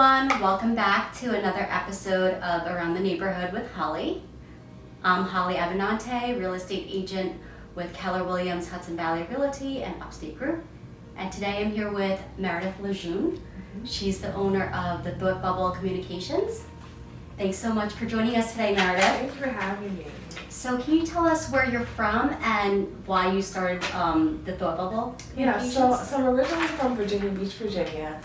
everyone, welcome back to another episode of Around the Neighborhood with Holly. I'm Holly Avenante, real estate agent with Keller Williams Hudson Valley Realty and Upstate Group. And today I'm here with Meredith LeJeune. She's the owner of the Thought Bubble Communications. Thanks so much for joining us today, Meredith. Thanks for having me. So can you tell us where you're from and why you started the Thought Bubble Communications? Yeah, so I'm originally from Virginia Beach, Virginia.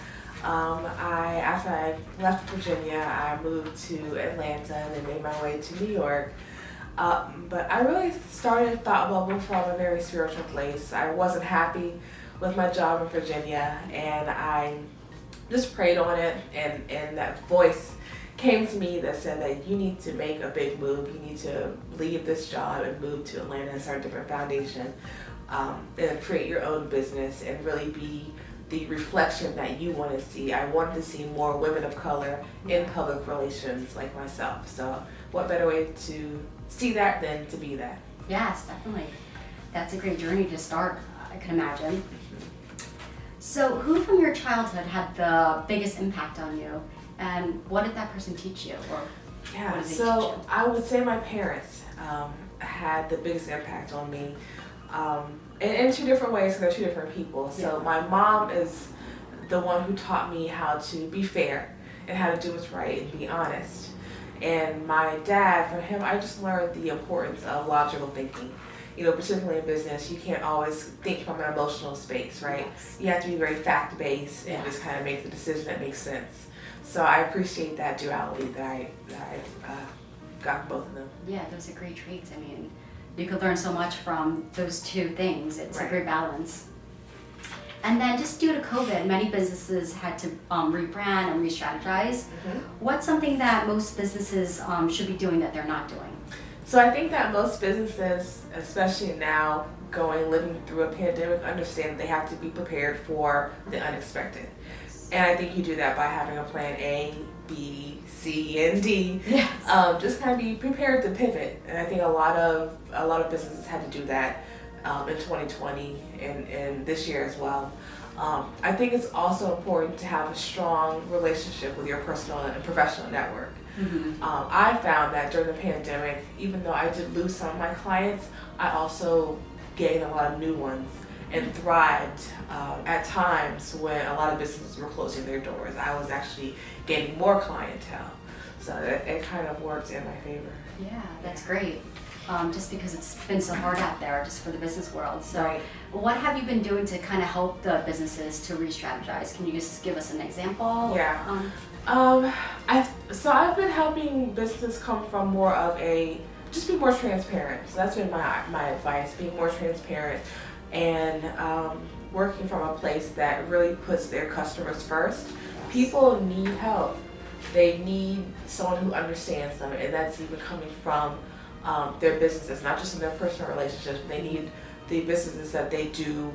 After I left Virginia, I moved to Atlanta and then made my way to New York. But I really started Thought Bubble from a very spiritual place. I wasn't happy with my job in Virginia, and I just prayed on it, and that voice came to me that said that you need to make a big move. You need to leave this job and move to Atlanta and start a different foundation, and create your own business and really be the reflection that you want to see. I wanted to see more women of color in public relations like myself. So what better way to see that than to be that? Yes, definitely. That's a great journey to start, I can imagine. So who from your childhood had the biggest impact on you, and what did that person teach you? Or Yeah, what did they so teach you? I would say my parents had the biggest impact on me, in two different ways, because they're two different people. So my mom is the one who taught me how to be fair and how to do what's right and be honest. And my dad, from him, I just learned the importance of logical thinking. You know, particularly in business, you can't always think from an emotional space, right? Yes. You have to be very fact-based and just kind of make the decision that makes sense. So I appreciate that duality that I got from both of them. Yeah, those are great traits. I mean, you could learn so much from those two things. It's a great balance. And then just due to COVID, many businesses had to rebrand and re-strategize. What's something that most businesses should be doing that they're not doing? So I think that most businesses, especially now living through a pandemic, understand that they have to be prepared for the unexpected. And I think you do that by having a plan A, B, C, and D. Yes. Just kind of be prepared to pivot. And I think a lot of businesses had to do that in 2020 and this year as well. I think it's also important to have a strong relationship with your personal and professional network. I found that during the pandemic, even though I did lose some of my clients, I also gained a lot of new ones and thrived at times when a lot of businesses were closing their doors. I was actually gaining more clientele. So it kind of worked in my favor. Yeah, that's great. Just because it's been so hard out there just for the business world. So what have you been doing to kind of help the businesses to re-strategize? Can you just give us an example? Yeah. I've been helping business come from more of just be more transparent. So that's been my advice, being more transparent and working from a place that really puts their customers first. People need help. They need someone who understands them, and that's even coming from their businesses, not just in their personal relationships. They need the businesses that they do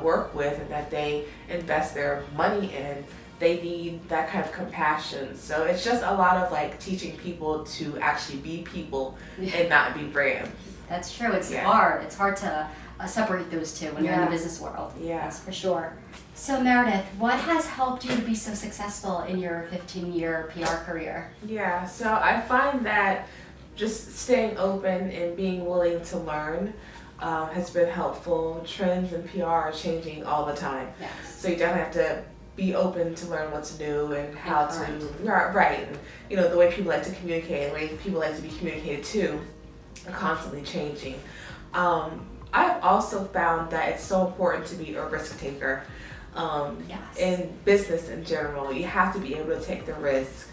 work with and that they invest their money in. They need that kind of compassion. So it's just a lot of teaching people to actually be people and not be brands. That's true. It's hard. It's hard to separate those two when you're in the business world. Yeah. That's for sure. So Meredith, what has helped you to be so successful in your 15-year PR career? Yeah, so I find that just staying open and being willing to learn has been helpful. Trends in PR are changing all the time. Yes. So you definitely have to be open to learn what's new and how to, and the way people like to communicate and the way people like to be communicated to are constantly changing. I've also found that it's so important to be a risk taker. In business in general, you have to be able to take the risk.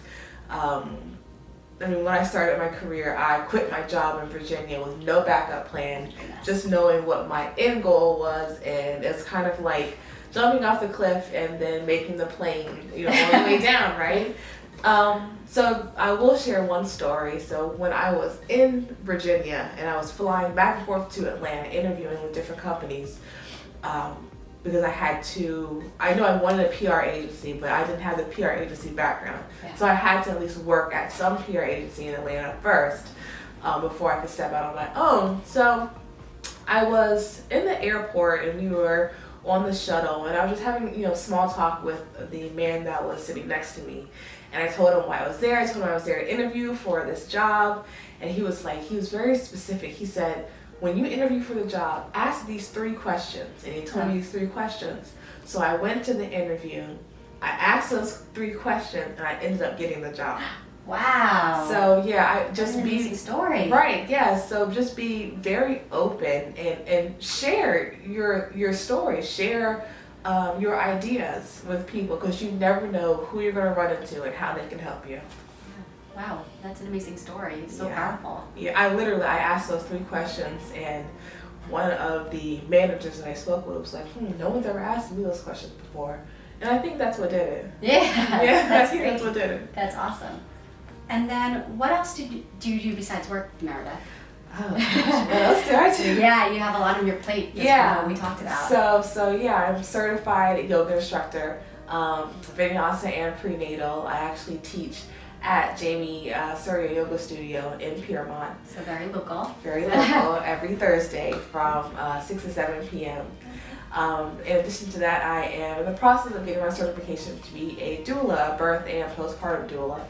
When I started my career, I quit my job in Virginia with no backup plan, just knowing what my end goal was, and it's kind of like jumping off the cliff and then making the plane, on the way down, right? So I will share one story. So when I was in Virginia and I was flying back and forth to Atlanta, interviewing with different companies, because I know I wanted a PR agency, but I didn't have the PR agency background. So I had to at least work at some PR agency in Atlanta first, before I could step out on my own. So I was in the airport and we were on the shuttle, and I was just having, small talk with the man that was sitting next to me. And I told him why I was there. I told him I was there to interview for this job. And he was very specific. He said, when you interview for the job, ask these 3 questions. And he told me these 3 questions. So I went to the interview, I asked those 3 questions, and I ended up getting the job. Wow. So yeah, That's an amazing story. Right, yeah. So just be very open and share your story. Share your ideas with people, because you never know who you're going to run into and how they can help you. Wow, that's an amazing story. It's so Yeah. powerful. Yeah, I asked those 3 questions, and one of the managers that I spoke with was like, no one's ever asked me those questions before. And I think that's what did it. Yeah, Yeah, I think that's what did it. That's awesome. And then what else do you do besides work, Meredith? Oh, gosh, what else did I do? Yeah, you have a lot on your plate. That's Yeah, what we talked about. So yeah, I'm certified yoga instructor, vinyasa and prenatal. I actually teach at Jamie Surya Yoga Studio in Piermont. So very local. Very local, every Thursday from 6 to 7 p.m. In addition to that, I am in the process of getting my certification to be a doula, birth and postpartum doula.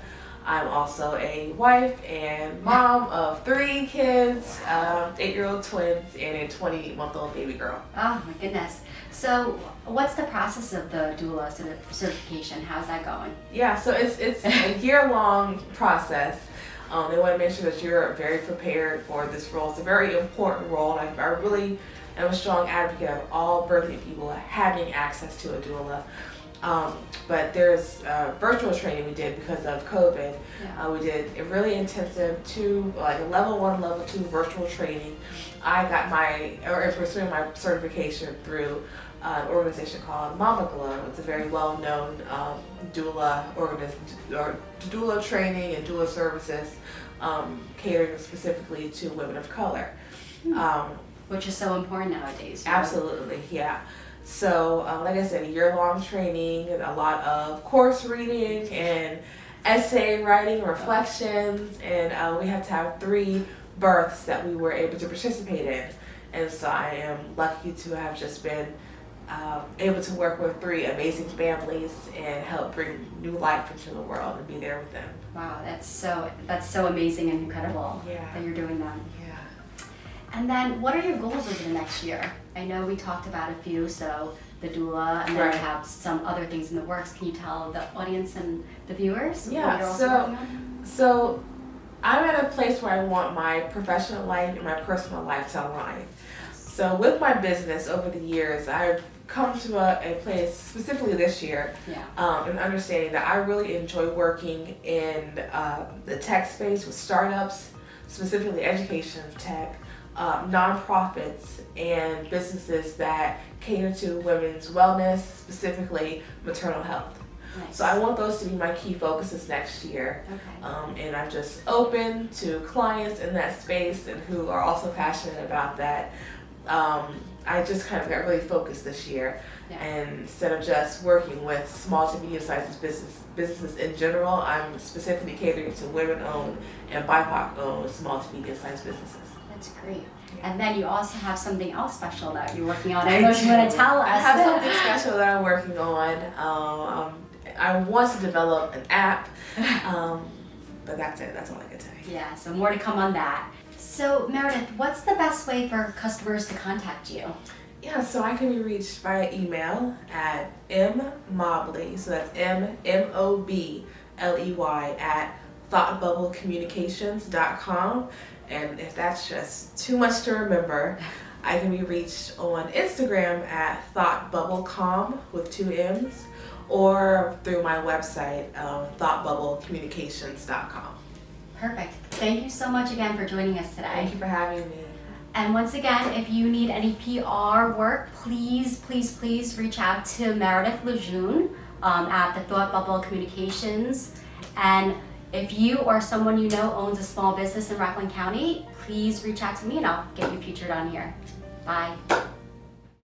I'm also a wife and mom of 3 kids, 8-year-old twins, and a 20-month-old baby girl. Oh my goodness. So what's the process of the doula certification? How's that going? Yeah, so it's a year-long process. They want to make sure that you're very prepared for this role. It's a very important role, and I really am a strong advocate of all birthing people having access to a doula. But there's virtual training we did because of COVID. Yeah. We did a really intensive level 1, level 2 virtual training. I got pursuing my certification through an organization called Mama Glow. It's a very well-known doula doula training and doula services, catering specifically to women of color. Which is so important nowadays. Right? Absolutely, yeah. So, like I said, a year-long training, a lot of course reading and essay writing, reflections, and we had to have 3 births that we were able to participate in. And so I am lucky to have just been able to work with 3 amazing families and help bring new life into the world and be there with them. Wow, that's so amazing and incredible that you're doing that. Yeah. And then what are your goals over the next year? I know we talked about a few, so the doula, and then we have some other things in the works. Can you tell the audience and the viewers what you're also working on? So I'm at a place where I want my professional life and my personal life to align. So with my business over the years, I've come to a place, specifically this year, in understanding that I really enjoy working in the tech space with startups, specifically education tech, nonprofits, and businesses that cater to women's wellness, specifically maternal health. Nice. So I want those to be my key focuses next year. Okay. And I'm just open to clients in that space and who are also passionate about that. I just kind of got really focused this year. And instead of just working with small to medium-sized businesses in general, I'm specifically catering to women-owned and BIPOC-owned small to medium-sized businesses. That's great. And then you also have something else special that you're working on. I know you want to tell us. I have something special that I'm working on. I want to develop an app, but that's it. That's all I can tell you. Yeah, so more to come on that. So Meredith, what's the best way for customers to contact you? Yeah, so I can be reached via email at mmobley, so that's MMOBLEY at thoughtbubblecommunications.com. And if that's just too much to remember, I can be reached on Instagram at thoughtbubblecom with 2 M's, or through my website, thoughtbubblecommunications.com. Perfect. Thank you so much again for joining us today. Thank you for having me. And once again, if you need any PR work, please reach out to Meredith LeJeune at the Thought Bubble Communications. And if you or someone you know owns a small business in Rockland County, please reach out to me and I'll get you featured on here. Bye.